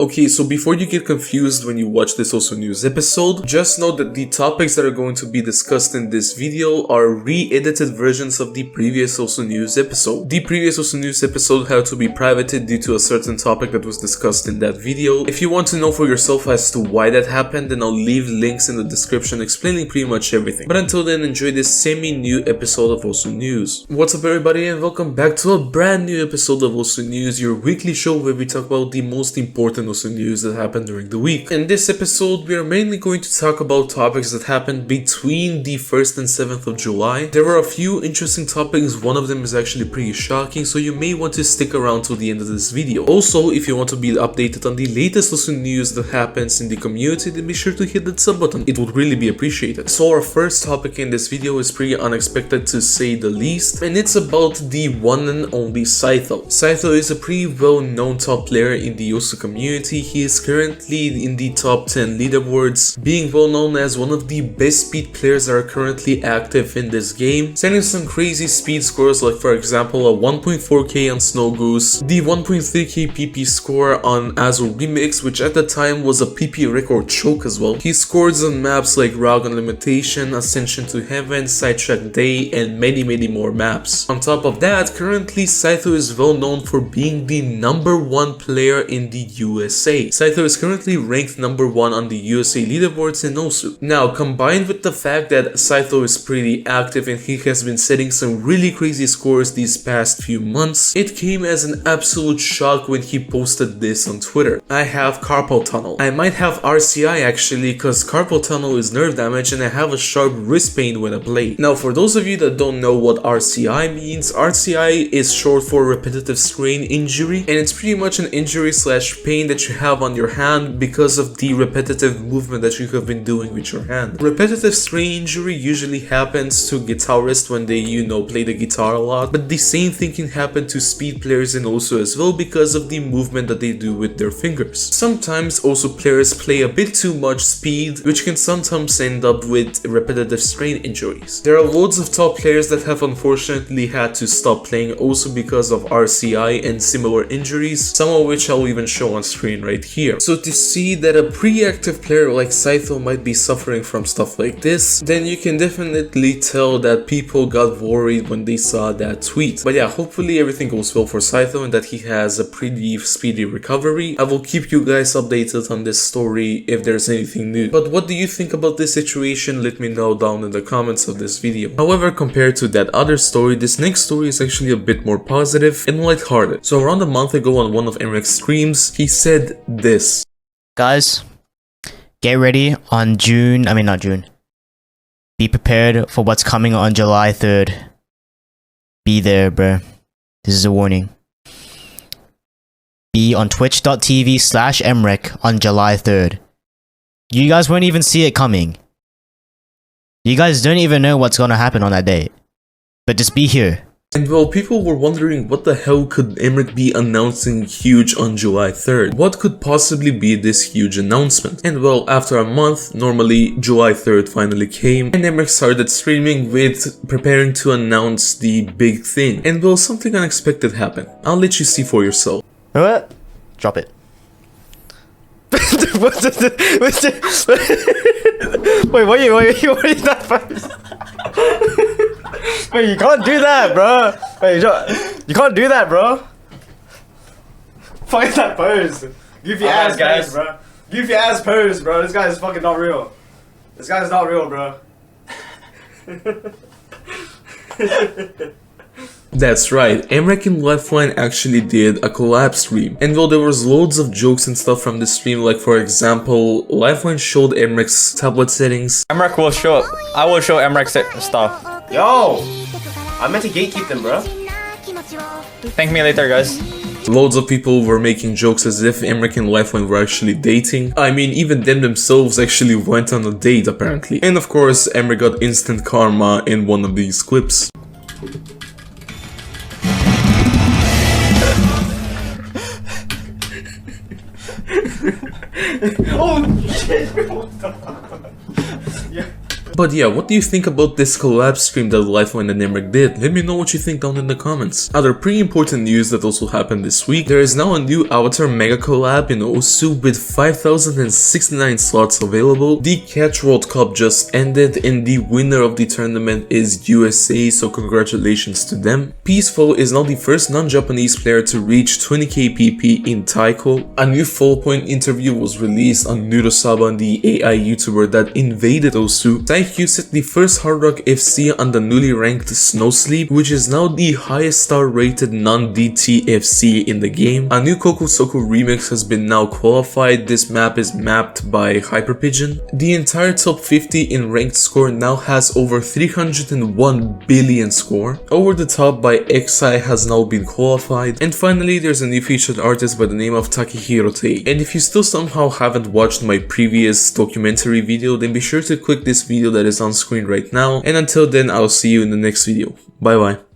Okay, so before you get confused when you watch this Also News episode, just know that the topics that are going to be discussed in this video are re-edited versions of the previous Also News episode. The previous Also News episode had to be privated due to a certain topic that was discussed in that video. If you want to know for yourself as to why that happened, then I'll leave links in the description explaining pretty much everything. But until then, enjoy this semi-new episode of Also News. What's up everybody, and welcome back to a brand new episode of Also News, your weekly show where we talk about the most important Also News that happened during the week. In this episode, we are mainly going to talk about topics that happened between the 1st and 7th of July. There were a few interesting topics, one of them is actually pretty shocking, so you may want to stick around till the end of this video. Also, if you want to be updated on the latest Also News that happens in the community, then be sure to hit that sub button, it would really be appreciated. So our first topic in this video is pretty unexpected to say the least, and it's about the one and only Sytho. Sytho is a pretty well-known top player in the Yosu community. He is currently in the top 10 leaderboards, being well known as one of the best speed players that are currently active in this game, setting some crazy speed scores like for example a 1.4k on Snow Goose, the 1.3k PP score on Azul Remix, which at the time was a PP record choke as well. He scores on maps like Rogue Limitation, Ascension to Heaven, Sidetrack Day, and many more maps. On top of that, currently Sytho is well known for being the #1 player in the USA. Sytho is currently ranked #1 on the USA leaderboards in Osu. Now, combined with the fact that Sytho is pretty active and he has been setting some really crazy scores these past few months, it came as an absolute shock when he posted this on Twitter. I have carpal tunnel. I might have RCI actually, cause carpal tunnel is nerve damage and I have a sharp wrist pain when I play. Now, for those of you that don't know what RCI means, RCI is short for repetitive strain injury, and it's pretty much an injury slash pain that you have on your hand because of the repetitive movement that you have been doing with your hand. Repetitive strain injury usually happens to guitarists when they, play the guitar a lot, but the same thing can happen to speed players and also as well because of the movement that they do with their fingers. Sometimes also players play a bit too much speed, which can sometimes end up with repetitive strain injuries. There are loads of top players that have unfortunately had to stop playing also because of RCI and similar injuries, some of which I'll even show on screen right here. So to see that a pre-active player like Sytho might be suffering from stuff like this, then you can definitely tell that people got worried when they saw that tweet. But yeah, hopefully everything goes well for Sytho and that he has a pretty speedy recovery. I will keep you guys updated on this story if there's anything new. But what do you think about this situation? Let me know down in the comments of this video. However, compared to that other story, this next story is actually a bit more positive and lighthearted. So around a month ago on one of Mrekk's streams, he said this. Guys, get ready on not June. Be prepared for what's coming on July 3rd. Be there, bruh. This is a warning. Be on twitch.tv/Mrekk on July 3rd. You guys won't even see it coming. You guys don't even know what's gonna happen on that day. But just be here. And well, people were wondering what the hell could Mrekk be announcing huge on July 3rd? What could possibly be this huge announcement? And well, after a month, normally July 3rd finally came and Mrekk started streaming with preparing to announce the big thing. And well, something unexpected happened. I'll let you see for yourself. What? Drop it. Wait, what is that first? Wait, you can't do that, bro. Wait, you can't do that, bro. Fuck is that pose? Give your ass pose, bro. Give your ass pose, bro. This guy is fucking not real. This guy is not real, bro. That's right, Mrekk and Lifeline actually did a collab stream. And though there was loads of jokes and stuff from the stream, like for example, Lifeline showed Mrekk's tablet settings. Mrekk will show, I will show Mrekk's stuff. Yo! I meant to gatekeep them, bro. Thank me later, guys. Loads of people were making jokes as if Mrekk and Lifeline were actually dating. I mean, even them themselves actually went on a date apparently. And of course, Mrekk got instant karma in one of these clips. Oh shit! But yeah, what do you think about this collab stream that Lifeline and Mrekk did? Let me know what you think down in the comments. Other pretty important news that also happened this week, there is now a new Avatar Mega Collab in Osu with 5,069 slots available. The Catch World Cup just ended and the winner of the tournament is USA, so congratulations to them. Peaceful is now the first non-Japanese player to reach 20k PP in Taiko. A new full point interview was released on Neuro-sama, the AI YouTuber that invaded Osu. Saiyku set the first Hard Rock FC on the newly ranked Snow Sleep, which is now the highest star rated non-DT FC in the game. A new Koko Soko remix has been now qualified. This map is mapped by Hyperpigeon. The entire top 50 in ranked score now has over 301 billion score. Over the Top by XI has now been qualified. And finally, there's a new featured artist by the name of Takehiro Tei. And if you still somehow haven't watched my previous documentary video, then be sure to click this video that is on screen right now. And until then, I'll see you in the next video. Bye bye.